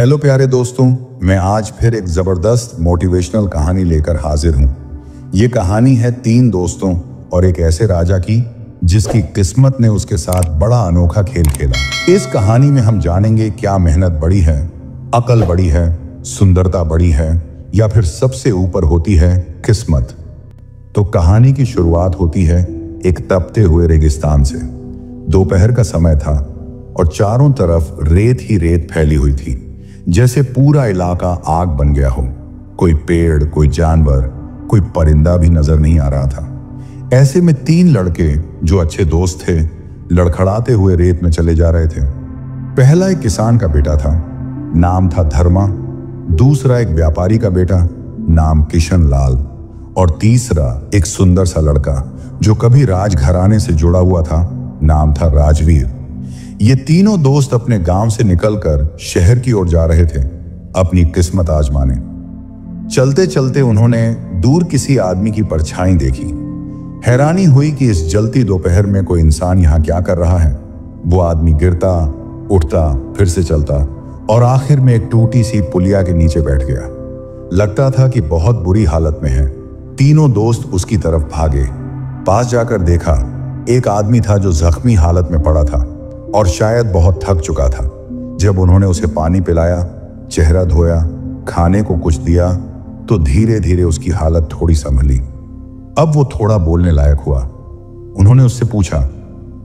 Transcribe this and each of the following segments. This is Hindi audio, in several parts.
हेलो प्यारे दोस्तों, मैं आज फिर एक जबरदस्त मोटिवेशनल कहानी लेकर हाजिर हूं। ये कहानी है 3 दोस्तों और एक ऐसे राजा की जिसकी किस्मत ने उसके साथ बड़ा अनोखा खेल खेला। इस कहानी में हम जानेंगे क्या मेहनत बड़ी है, अकल बड़ी है, सुंदरता बड़ी है या फिर सबसे ऊपर होती है किस्मत। तो कहानी की शुरुआत होती है एक तपते हुए रेगिस्तान से। दोपहर का समय था और चारों तरफ रेत ही रेत फैली हुई थी, जैसे पूरा इलाका आग बन गया हो। कोई पेड़, कोई जानवर, कोई परिंदा भी नजर नहीं आ रहा था। ऐसे में 3 लड़के जो अच्छे दोस्त थे, लड़खड़ाते हुए रेत में चले जा रहे थे। पहला एक किसान का बेटा था, नाम था धर्मा। दूसरा एक व्यापारी का बेटा, नाम किशन लाल। और तीसरा एक सुंदर सा लड़का जो कभी राजघराने से जुड़ा हुआ था, नाम था राजवीर। ये तीनों दोस्त अपने गांव से निकलकर शहर की ओर जा रहे थे, अपनी किस्मत आजमाने। चलते चलते उन्होंने दूर किसी आदमी की परछाई देखी। हैरानी हुई कि इस जलती दोपहर में कोई इंसान यहां क्या कर रहा है। वो आदमी गिरता, उठता, फिर से चलता और आखिर में एक टूटी सी पुलिया के नीचे बैठ गया। लगता था कि बहुत बुरी हालत में है। तीनों दोस्त उसकी तरफ भागे। पास जाकर देखा, एक आदमी था जो जख्मी हालत में पड़ा था और शायद बहुत थक चुका था। जब उन्होंने उसे पानी पिलाया, चेहरा धोया, खाने को कुछ दिया, तो धीरे धीरे उसकी हालत थोड़ी संभली। अब वो थोड़ा बोलने लायक हुआ। उन्होंने उससे पूछा,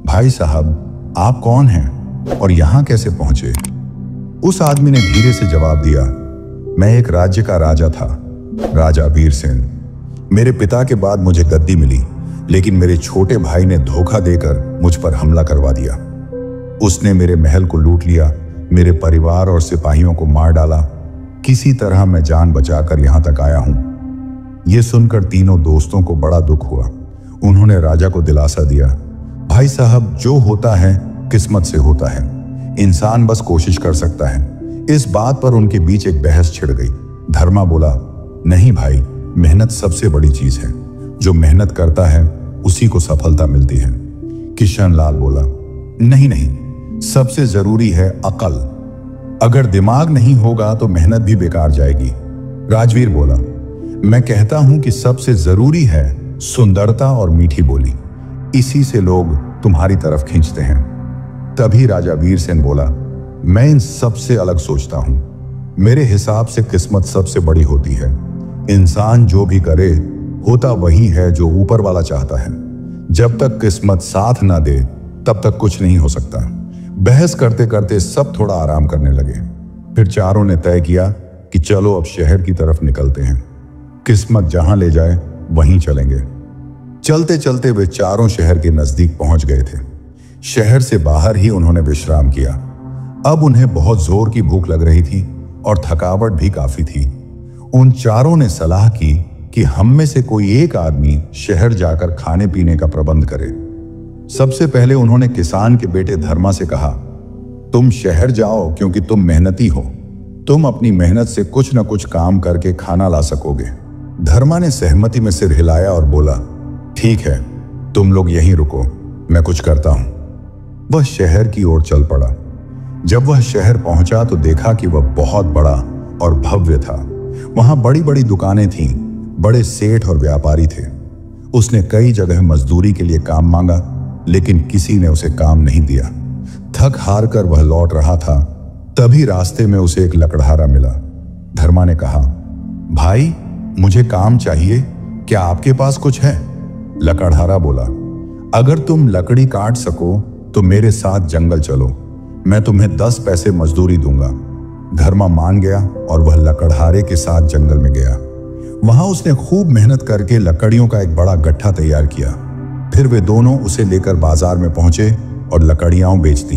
भाई साहब, आप कौन हैं और यहां कैसे पहुंचे? उस आदमी ने धीरे से जवाब दिया, मैं एक राज्य का राजा था, राजा वीरसेन। मेरे पिता के बाद मुझे गद्दी मिली, लेकिन मेरे छोटे भाई ने धोखा देकर मुझ पर हमला करवा दिया। उसने मेरे महल को लूट लिया, मेरे परिवार और सिपाहियों को मार डाला। किसी तरह मैं जान बचाकर यहां तक आया हूं। यह सुनकर तीनों दोस्तों को बड़ा दुख हुआ। उन्होंने राजा को दिलासा दिया, भाई साहब, जो होता है किस्मत से होता है, इंसान बस कोशिश कर सकता है। इस बात पर उनके बीच एक बहस छिड़ गई। धर्मा बोला, नहीं भाई, मेहनत सबसे बड़ी चीज है। जो मेहनत करता है उसी को सफलता मिलती है। किशन लाल बोला, नहीं नहीं, सबसे जरूरी है अकल। अगर दिमाग नहीं होगा तो मेहनत भी बेकार जाएगी। राजवीर बोला, मैं कहता हूं कि सबसे जरूरी है सुंदरता और मीठी बोली। इसी से लोग तुम्हारी तरफ खींचते हैं। तभी राजा वीरसेन बोला, मैं इन सबसे अलग सोचता हूं। मेरे हिसाब से किस्मत सबसे बड़ी होती है। इंसान जो भी करे, होता वही है जो ऊपर वाला चाहता है। जब तक किस्मत साथ ना दे तब तक कुछ नहीं हो सकता। बहस करते करते सब थोड़ा आराम करने लगे। फिर चारों ने तय किया कि चलो अब शहर की तरफ निकलते हैं। किस्मत जहां ले जाए वहीं चलेंगे। चलते चलते वे चारों शहर के नजदीक पहुंच गए थे। शहर से बाहर ही उन्होंने विश्राम किया। अब उन्हें बहुत जोर की भूख लग रही थी और थकावट भी काफी थी। उन चारों ने सलाह की कि हम में से कोई एक आदमी शहर जाकर खाने पीने का प्रबंध करे। सबसे पहले उन्होंने किसान के बेटे धर्मा से कहा, तुम शहर जाओ क्योंकि तुम मेहनती हो। तुम अपनी मेहनत से कुछ न कुछ काम करके खाना ला सकोगे। धर्मा ने सहमति में सिर हिलाया और बोला, ठीक है, तुम लोग यहीं रुको, मैं कुछ करता हूं। वह शहर की ओर चल पड़ा। जब वह शहर पहुंचा तो देखा कि वह बहुत बड़ा और भव्य था। वहां बड़ी बड़ी दुकानें थीं, बड़े सेठ और व्यापारी थे। उसने कई जगह मजदूरी के लिए काम मांगा, लेकिन किसी ने उसे काम नहीं दिया। थक हार कर वह लौट रहा था, तभी रास्ते में उसे एक लकड़हारा मिला। धर्मा ने कहा, भाई, मुझे काम चाहिए, क्या आपके पास कुछ है? लकड़हारा बोला, अगर तुम लकड़ी काट सको तो मेरे साथ जंगल चलो, मैं तुम्हें 10 पैसे मजदूरी दूंगा। धर्मा मान गया और वह लकड़हारे के साथ जंगल में गया। वहां उसने खूब मेहनत करके लकड़ियों का एक बड़ा गट्ठा तैयार किया। फिर वे दोनों उसे लेकर बाजार में पहुंचे और लकड़ियां बेच दी।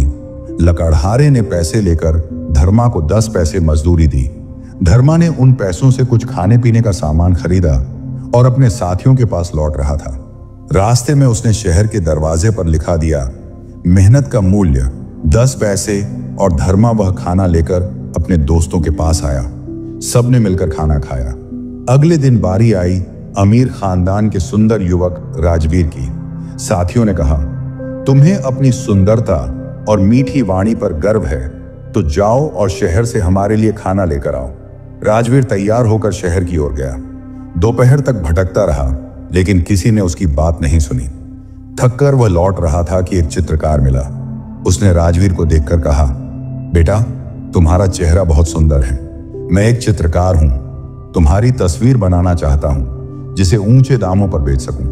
लकड़हारे ने पैसे लेकर धर्मा को 10 पैसे मजदूरी दी। धर्मा ने उन पैसों से कुछ खाने पीने का सामान खरीदा और अपने साथियों के पास लौट रहा था। रास्ते में उसने शहर के दरवाजे पर लिखा दिया, मेहनत का मूल्य 10 पैसे। और धर्मा वह खाना लेकर अपने दोस्तों के पास आया। सबने मिलकर खाना खाया। अगले दिन बारी आई अमीर खानदान के सुंदर युवक राजवीर की। साथियों ने कहा, तुम्हें अपनी सुंदरता और मीठी वाणी पर गर्व है, तो जाओ और शहर से हमारे लिए खाना लेकर आओ। राजवीर तैयार होकर शहर की ओर गया। दोपहर तक भटकता रहा, लेकिन किसी ने उसकी बात नहीं सुनी। थककर वह लौट रहा था कि एक चित्रकार मिला। उसने राजवीर को देखकर कहा, बेटा, तुम्हारा चेहरा बहुत सुंदर है। मैं एक चित्रकार हूं, तुम्हारी तस्वीर बनाना चाहता हूं, जिसे ऊंचे दामों पर बेच सकूं।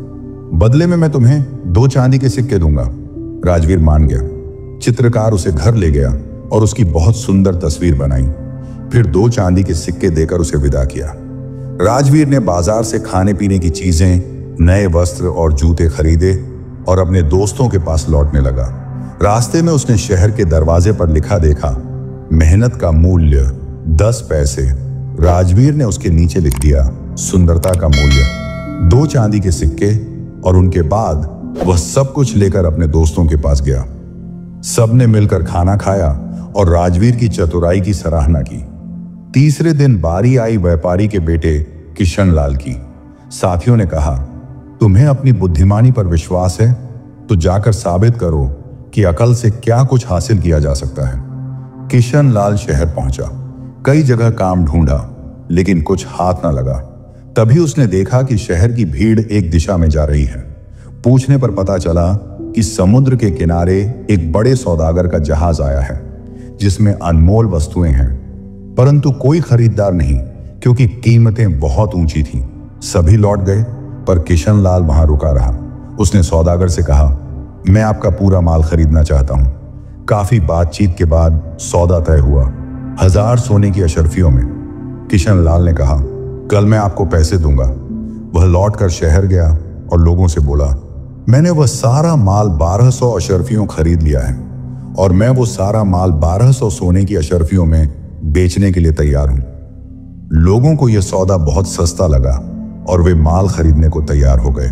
बदले में मैं तुम्हें 2 चांदी के सिक्के दूंगा। राजवीर मान गया। चित्रकार उसे घर ले गया और उसकी बहुत सुंदर तस्वीर बनाई। फिर 2 चांदी के सिक्के देकर उसे विदा किया। राजवीर ने बाजार से खाने पीने की चीजें, नए वस्त्र और जूते खरीदे और अपने दोस्तों के पास लौटने लगा। रास्ते में उसने शहर के दरवाजे पर लिखा देखा, मेहनत का मूल्य 10 पैसे। राजवीर ने उसके नीचे लिख दिया, सुंदरता का मूल्य 2 चांदी के सिक्के। और उनके बाद वह सब कुछ लेकर अपने दोस्तों के पास गया। सबने मिलकर खाना खाया और राजवीर की चतुराई की सराहना की। तीसरे दिन बारी आई व्यापारी के बेटे किशन लाल की। साथियों ने कहा, तुम्हें अपनी बुद्धिमानी पर विश्वास है तो जाकर साबित करो कि अकल से क्या कुछ हासिल किया जा सकता है। किशन लाल शहर पहुंचा। कई जगह काम ढूंढा, लेकिन कुछ हाथ ना लगा। तभी उसने देखा कि शहर की भीड़ एक दिशा में जा रही है। पूछने पर पता चला कि समुद्र के किनारे एक बड़े सौदागर का जहाज आया है, जिसमें अनमोल वस्तुएं हैं, परंतु कोई खरीदार नहीं, क्योंकि कीमतें बहुत ऊंची थीं। सभी लौट गए, पर किशन लाल वहां रुका रहा। उसने सौदागर से कहा, मैं आपका पूरा माल खरीदना चाहता हूं। काफी बातचीत के बाद सौदा तय हुआ, 1000 सोने की अशर्फियों में। किशन लाल ने कहा, कल मैं आपको पैसे दूंगा। वह लौटकर शहर गया और लोगों से बोला, मैंने वह सारा माल 1200 अशर्फियों खरीद लिया है और मैं वो सारा माल 1200 सोने की अशर्फियों में बेचने के लिए तैयार हूं। लोगों को यह सौदा बहुत सस्ता लगा और वे माल खरीदने को तैयार हो गए।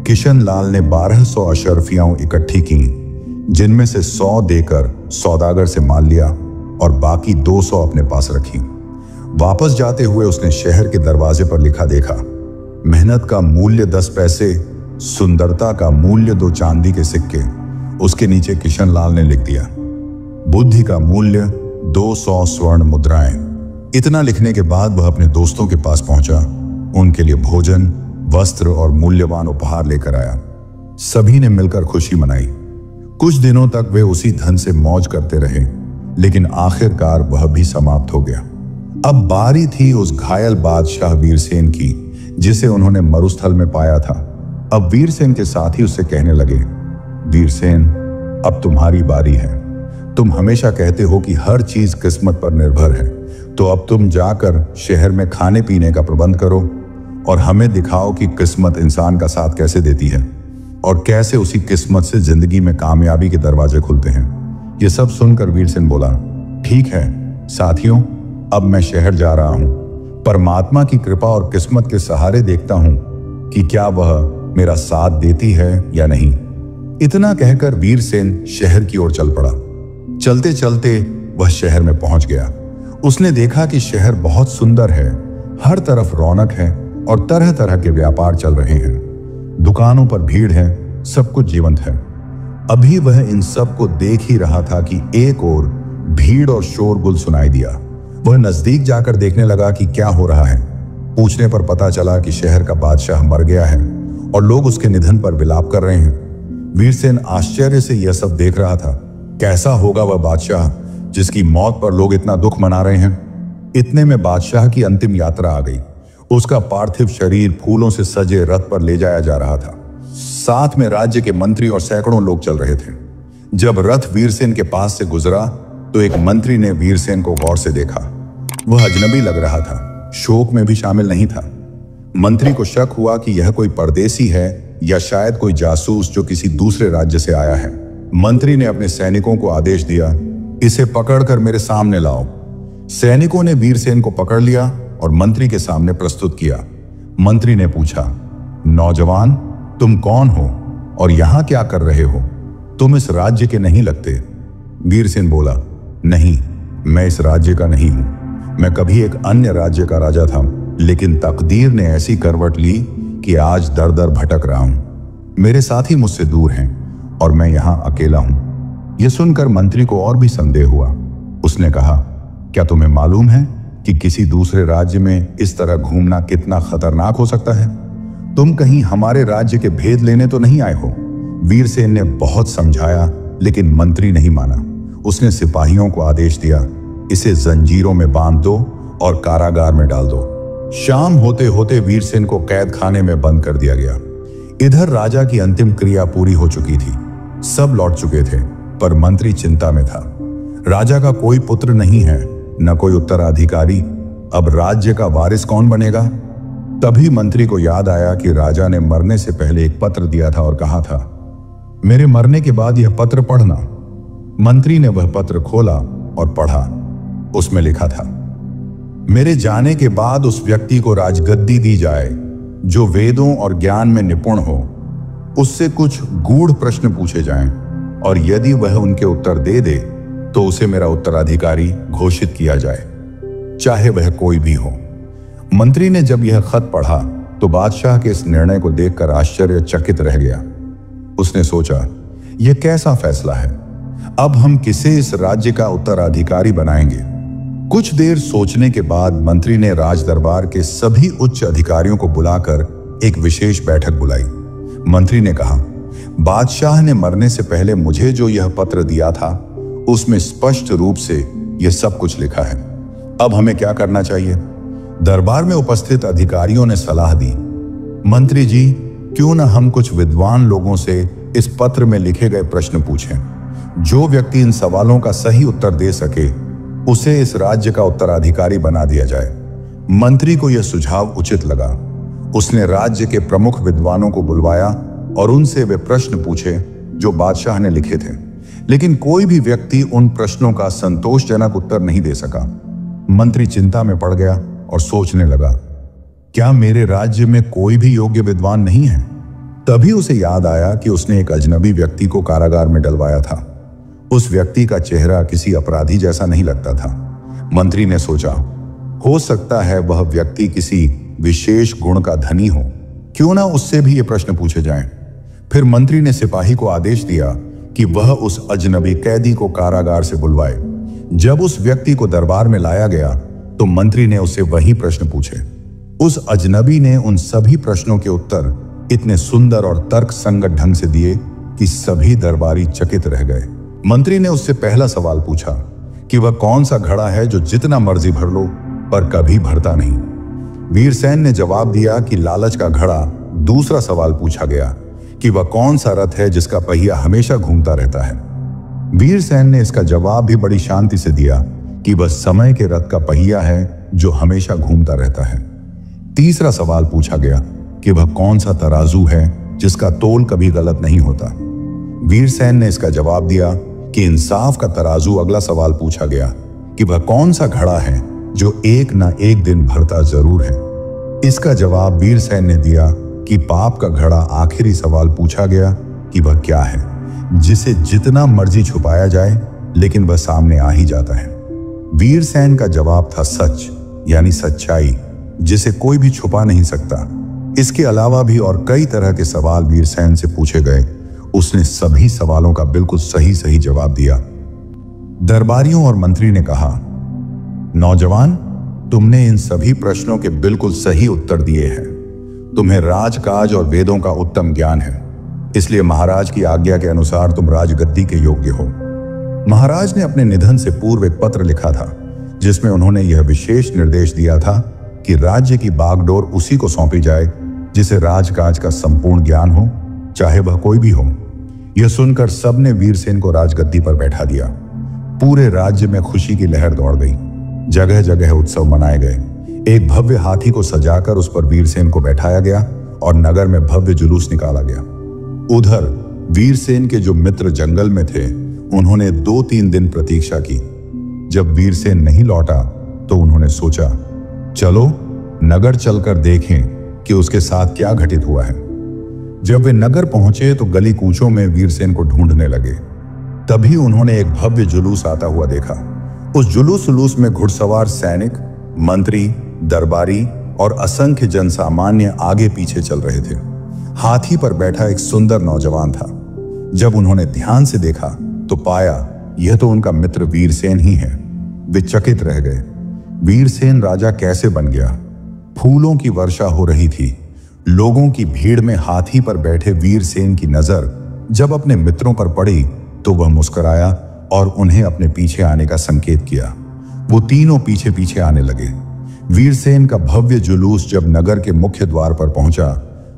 किशन लाल ने 1200 अशर्फियां इकट्ठी की, जिनमें से 100 देकर सौदागर से माल लिया और बाकी 200 अपने पास रखी। वापस जाते हुए उसने शहर के दरवाजे पर लिखा देखा, मेहनत का मूल्य 10 पैसे, सुंदरता का मूल्य 2 चांदी के सिक्के। उसके नीचे किशन लाल ने लिख दिया, बुद्धि का मूल्य 200 स्वर्ण मुद्राएं। इतना लिखने के बाद वह अपने दोस्तों के पास पहुंचा। उनके लिए भोजन, वस्त्र और मूल्यवान उपहार लेकर आया। सभी ने मिलकर खुशी मनाई। कुछ दिनों तक वे उसी धन से मौज करते रहे, लेकिन आखिरकार वह भी समाप्त हो गया। अब बारी थी उस घायल बादशाह वीरसेन की, जिसे उन्होंने मरुस्थल में पाया था। अब वीरसेन के साथी उससे कहने लगे, वीरसेन, अब तुम्हारी बारी है। तुम हमेशा कहते हो कि हर चीज किस्मत पर निर्भर है, तो अब तुम जाकर शहर में खाने पीने का प्रबंध करो और हमें दिखाओ कि किस्मत इंसान का साथ कैसे देती है और कैसे उसी किस्मत से जिंदगी में कामयाबी के दरवाजे खुलते हैं। ये सब सुनकर वीरसेन बोला, ठीक है साथियों, अब मैं शहर जा रहा हूं। परमात्मा की कृपा और किस्मत के सहारे देखता हूं कि क्या वह मेरा साथ देती है या नहीं। इतना कहकर वीरसेन शहर की ओर चल पड़ा। चलते चलते वह शहर में पहुंच गया। उसने देखा कि शहर बहुत सुंदर है, हर तरफ रौनक है और तरह तरह के व्यापार चल रहे हैं। दुकानों पर भीड़ है, सब कुछ जीवंत है। अभी वह इन सब को देख ही रहा था कि एक ओर भीड़ और शोरगुल सुनाई दिया। वह नजदीक जाकर देखने लगा कि क्या हो रहा है। पूछने पर पता चला कि शहर का बादशाह मर गया है और लोग उसके निधन पर विलाप कर रहे हैं। वीरसेन आश्चर्य से यह सब देख रहा था। कैसा होगा वह बादशाह जिसकी मौत पर लोग इतना दुख मना रहे हैं। इतने में बादशाह की अंतिम यात्रा आ गई। उसका पार्थिव शरीर फूलों से सजे रथ पर ले जाया जा रहा था। साथ में राज्य के मंत्री और सैकड़ों लोग चल रहे थे। जब रथ वीरसेन के पास से गुजरा तो एक मंत्री ने वीरसेन को गौर से देखा। वह अजनबी लग रहा था, शोक में भी शामिल नहीं था। मंत्री को शक हुआ कि यह कोई परदेसी है या शायद कोई जासूस जो किसी दूसरे राज्य से आया है। मंत्री ने अपने सैनिकों को आदेश दिया, इसे पकड़कर मेरे सामने लाओ। सैनिकों ने वीरसेन को पकड़ लिया और मंत्री के सामने प्रस्तुत किया। मंत्री ने पूछा, नौजवान, तुम कौन हो और यहां क्या कर रहे हो? तुम इस राज्य के नहीं लगते। वीरसेन बोला, नहीं, मैं इस राज्य का नहीं हूं। मैं कभी एक अन्य राज्य का राजा था, लेकिन तकदीर ने ऐसी करवट ली कि आज दर दर भटक रहा हूं। मेरे साथी मुझसे दूर हैं और मैं यहां अकेला हूं। यह सुनकर मंत्री को और भी संदेह हुआ। उसने कहा, क्या तुम्हें मालूम है कि किसी दूसरे राज्य में इस तरह घूमना कितना खतरनाक हो सकता है? तुम कहीं हमारे राज्य के भेद लेने तो नहीं आए हो? वीरसेन ने बहुत समझाया, लेकिन मंत्री नहीं माना। उसने सिपाहियों को आदेश दिया, इसे जंजीरों में बांध दो और कारागार में डाल दो। शाम होते होते वीरसेन को कैद खाने में बंद कर दिया गया। इधर राजा की अंतिम क्रिया पूरी हो चुकी थी। सब लौट चुके थे, पर मंत्री चिंता में था। राजा का कोई पुत्र नहीं है, न कोई उत्तराधिकारी। अब राज्य का वारिस कौन बनेगा? तभी मंत्री को याद आया कि राजा ने मरने से पहले एक पत्र दिया था और कहा था, मेरे मरने के बाद यह पत्र पढ़ना। मंत्री ने वह पत्र खोला और पढ़ा। उसमें लिखा था, मेरे जाने के बाद उस व्यक्ति को राजगद्दी दी जाए जो वेदों और ज्ञान में निपुण हो। उससे कुछ गूढ़ प्रश्न पूछे जाएं और यदि वह उनके उत्तर दे दे तो उसे मेरा उत्तराधिकारी घोषित किया जाए, चाहे वह कोई भी हो। मंत्री ने जब यह खत पढ़ा तो बादशाह के इस निर्णय को देखकर आश्चर्यचकित रह गया। उसने सोचा, यह कैसा फैसला है? अब हम किसे इस राज्य का उत्तराधिकारी बनाएंगे? कुछ देर सोचने के बाद मंत्री ने राज दरबार के सभी उच्च अधिकारियों को बुलाकर एक विशेष बैठक बुलाई। मंत्री ने कहा, बादशाह ने मरने से पहले मुझे जो यह पत्र दिया था उसमें स्पष्ट रूप से यह सब कुछ लिखा है। अब हमें क्या करना चाहिए? दरबार में उपस्थित अधिकारियों ने सलाह दी, मंत्री जी, क्यों न हम कुछ विद्वान लोगों से इस पत्र में लिखे गए प्रश्न पूछें। जो व्यक्ति इन सवालों का सही उत्तर दे सके उसे इस राज्य का उत्तराधिकारी बना दिया जाए। मंत्री को यह सुझाव उचित लगा। उसने राज्य के प्रमुख विद्वानों को बुलवाया और उनसे वे प्रश्न पूछे जो बादशाह ने लिखे थे, लेकिन कोई भी व्यक्ति उन प्रश्नों का संतोषजनक उत्तर नहीं दे सका। मंत्री चिंता में पड़ गया और सोचने लगा, क्या मेरे राज्य में कोई भी योग्य विद्वान नहीं है? तभी उसे याद आया कि उसने एक अजनबी व्यक्ति को कारागार में डलवाया था। उस व्यक्ति का चेहरा किसी अपराधी जैसा नहीं लगता था। मंत्री ने सोचा, हो सकता है वह व्यक्ति किसी विशेष गुण का धनी हो, क्यों ना उससे भी ये प्रश्न पूछे जाएं। फिर मंत्री ने सिपाही को आदेश दिया कि वह उस अजनबी कैदी को कारागार से बुलवाए। जब उस व्यक्ति को दरबार में लाया गया तो मंत्री ने उससे वही प्रश्न पूछे। उस अजनबी ने उन सभी प्रश्नों के उत्तर इतने सुंदर और तर्कसंगत ढंग से दिए कि सभी दरबारी चकित रह गए। मंत्री ने उससे पहला सवाल पूछा कि वह कौन सा घड़ा है जो जितना मर्जी भर लो पर कभी भरता नहीं। वीरसेन ने जवाब दिया कि लालच का घड़ा। दूसरा सवाल पूछा गया कि वह कौन सा रथ है जिसका पहिया हमेशा घूमता रहता है। वीरसेन ने इसका जवाब भी बड़ी शांति से दिया कि वह समय के रथ का पहिया है जो हमेशा घूमता रहता है। तीसरा सवाल पूछा गया कि वह कौन सा तराजू है जिसका तोल कभी गलत नहीं होता। वीरसेन ने इसका जवाब दिया कि इंसाफ का तराजू। अगला सवाल पूछा गया कि वह कौन सा घड़ा है जो एक ना एक दिन भरता जरूर है। इसका जवाब वीरसेन ने दिया कि पाप का घड़ा। आखिरी सवाल पूछा गया कि वह क्या है जिसे जितना मर्जी छुपाया जाए लेकिन वह सामने आ ही जाता है। वीरसेन का जवाब था सच, यानी सच्चाई, जिसे कोई भी छुपा नहीं सकता। इसके अलावा भी और कई तरह के सवाल वीरसेन से पूछे गए। उसने सभी सवालों का बिल्कुल सही सही जवाब दिया। दरबारियों और मंत्री ने कहा, नौजवान, तुमने इन सभी प्रश्नों के बिल्कुल सही उत्तर दिए हैं। तुम्हें राजकाज और वेदों का उत्तम ज्ञान है, इसलिए महाराज की आज्ञा के अनुसार तुम राजगद्दी के योग्य हो। महाराज ने अपने निधन से पूर्व एक पत्र लिखा था जिसमें उन्होंने यह विशेष निर्देश दिया था कि राज्य की बागडोर उसी को सौंपी जाए जिसे राजकाज का संपूर्ण ज्ञान हो, चाहे वह कोई भी हो। यह सुनकर सबने वीरसेन को राजगद्दी पर बैठा दिया। पूरे राज्य में खुशी की लहर दौड़ गई। जगह जगह उत्सव मनाए गए। एक भव्य हाथी को सजाकर उस पर वीरसेन को बैठाया गया और नगर में भव्य जुलूस निकाला गया। उधर वीरसेन के जो मित्र जंगल में थे उन्होंने 2-3 दिन प्रतीक्षा की। जब वीरसेन नहीं लौटा तो उन्होंने सोचा, चलो नगर चलकर देखें कि उसके साथ क्या घटित हुआ है। जब वे नगर पहुंचे तो गली कूचों में वीरसेन को ढूंढने लगे। तभी उन्होंने एक भव्य जुलूस आता हुआ देखा। उस जुलूस में घुड़सवार सैनिक, मंत्री, दरबारी और असंख्य जनसामान्य आगे पीछे चल रहे थे। हाथी पर बैठा एक सुंदर नौजवान था। जब उन्होंने ध्यान से देखा तो पाया यह तो उनका मित्र वीरसेन ही है। वे चकित रह गए। वीरसेन राजा कैसे बन गया? फूलों की वर्षा हो रही थी। लोगों की भीड़ में हाथी पर बैठे वीरसेन की नजर जब अपने मित्रों पर पड़ी तो वह मुस्कुराया और उन्हें अपने पीछे आने का संकेत किया। वो तीनों पीछे पीछे आने लगे। वीरसेन का भव्य जुलूस जब नगर के मुख्य द्वार पर पहुंचा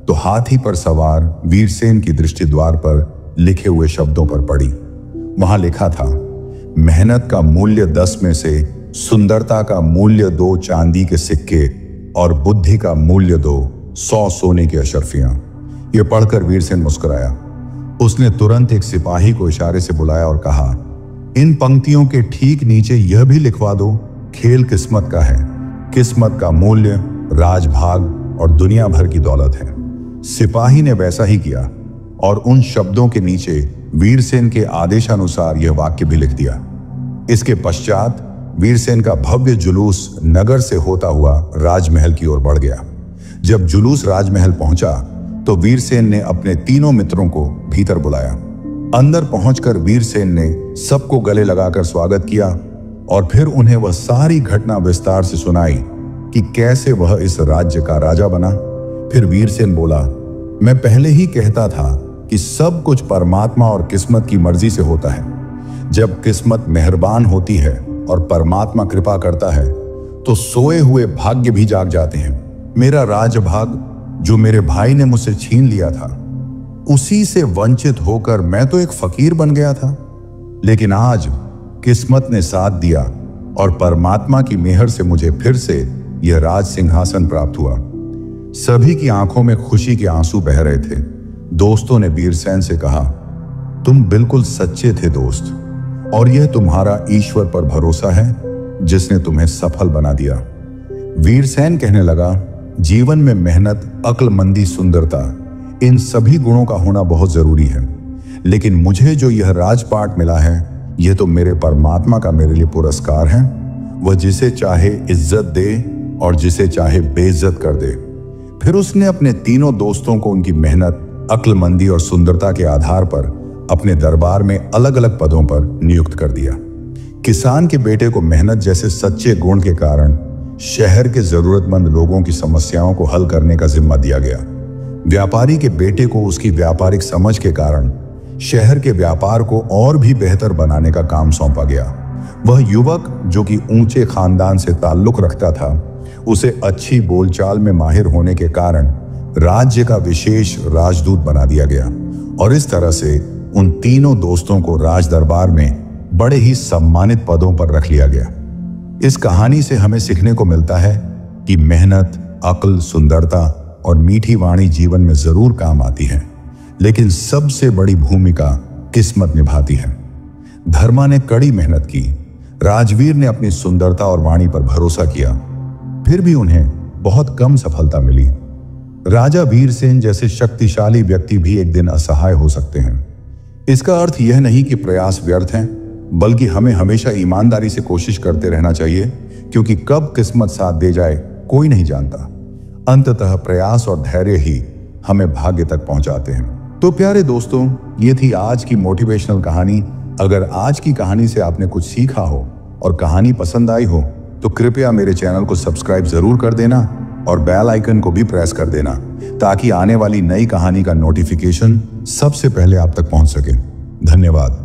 तो हाथी पर सवार वीरसेन की दृष्टि द्वार पर लिखे हुए शब्दों पर पड़ी। वहां लिखा था, मेहनत का मूल्य 10 में से, सुंदरता का मूल्य 2 चांदी के सिक्के और बुद्धि का मूल्य 2 100 सोने की अशर्फियां। यह पढ़कर वीरसेन मुस्कुराया। उसने तुरंत एक सिपाही को इशारे से बुलाया और कहा, इन पंक्तियों के ठीक नीचे यह भी लिखवा दो, खेल किस्मत का है। किस्मत का मूल्य राजभाग और दुनिया भर की दौलत है। सिपाही ने वैसा ही किया और उन शब्दों के नीचे वीरसेन के आदेशानुसार यह वाक्य भी लिख दिया। इसके पश्चात वीरसेन का भव्य जुलूस नगर से होता हुआ राजमहल की ओर बढ़ गया। जब जुलूस राजमहल पहुंचा तो वीरसेन ने अपने तीनों मित्रों को भीतर बुलाया। अंदर पहुंचकर वीरसेन ने सबको गले लगाकर स्वागत किया और फिर उन्हें वह सारी घटना विस्तार से सुनाई कि कैसे वह इस राज्य का राजा बना। फिर वीरसेन बोला, मैं पहले ही कहता था कि सब कुछ परमात्मा और किस्मत की मर्जी से होता है। जब किस्मत मेहरबान होती है और परमात्मा कृपा करता है तो सोए हुए भाग्य भी जाग जाते हैं। मेरा राजभाग जो मेरे भाई ने मुझसे छीन लिया था, उसी से वंचित होकर मैं तो एक फकीर बन गया था, लेकिन आज किस्मत ने साथ दिया और परमात्मा की मेहर से मुझे फिर से यह राज सिंहासन प्राप्त हुआ। सभी की आंखों में खुशी के आंसू बह रहे थे। दोस्तों ने वीरसेन से कहा, तुम बिल्कुल सच्चे थे दोस्त, और यह तुम्हारा ईश्वर पर भरोसा है जिसने तुम्हें सफल बना दिया। वीरसेन कहने लगा, जीवन में मेहनत, अक्लमंदी, सुंदरता, इन सभी गुणों का होना बहुत जरूरी है, लेकिन मुझे जो यह राजपाट मिला है यह तो मेरे परमात्मा का मेरे लिए पुरस्कार है। वह जिसे चाहे इज्जत दे और जिसे चाहे बेइज्जत कर दे। फिर उसने अपने तीनों दोस्तों को उनकी मेहनत, अक्लमंदी और सुंदरता के आधार पर अपने दरबार में अलग अलग पदों पर नियुक्त कर दिया। किसान के बेटे को मेहनत जैसे सच्चे गुण के कारण शहर के जरूरतमंद लोगों की समस्याओं को हल करने का जिम्मा दिया गया। व्यापारी के बेटे को उसकी व्यापारिक समझ के कारण शहर के व्यापार को और भी बेहतर बनाने का काम सौंपा गया। वह युवक जो कि ऊंचे खानदान से ताल्लुक रखता था, उसे अच्छी बोलचाल में माहिर होने के कारण राज्य का विशेष राजदूत बना दिया गया और इस तरह से उन तीनों दोस्तों को राज दरबार में बड़े ही सम्मानित पदों पर रख लिया गया। इस कहानी से हमें सीखने को मिलता है कि मेहनत, अक्ल, सुंदरता और मीठी वाणी जीवन में जरूर काम आती है, लेकिन सबसे बड़ी भूमिका किस्मत निभाती है। धर्मा ने कड़ी मेहनत की, राजवीर ने अपनी सुंदरता और वाणी पर भरोसा किया, फिर भी उन्हें बहुत कम सफलता मिली। राजा वीरसेन जैसे शक्तिशाली व्यक्ति भी एक दिन असहाय हो सकते हैं। इसका अर्थ यह नहीं कि प्रयास व्यर्थ हैं, बल्कि हमें हमेशा ईमानदारी से कोशिश करते रहना चाहिए, क्योंकि कब किस्मत साथ दे जाए कोई नहीं जानता। अंततः प्रयास और धैर्य ही हमें भाग्य तक पहुंचाते हैं। तो प्यारे दोस्तों, ये थी आज की मोटिवेशनल कहानी। अगर आज की कहानी से आपने कुछ सीखा हो और कहानी पसंद आई हो तो कृपया मेरे चैनल को सब्सक्राइब जरूर कर देना और बेल आइकन को भी प्रेस कर देना, ताकि आने वाली नई कहानी का नोटिफिकेशन सबसे पहले आप तक पहुंच सके। धन्यवाद।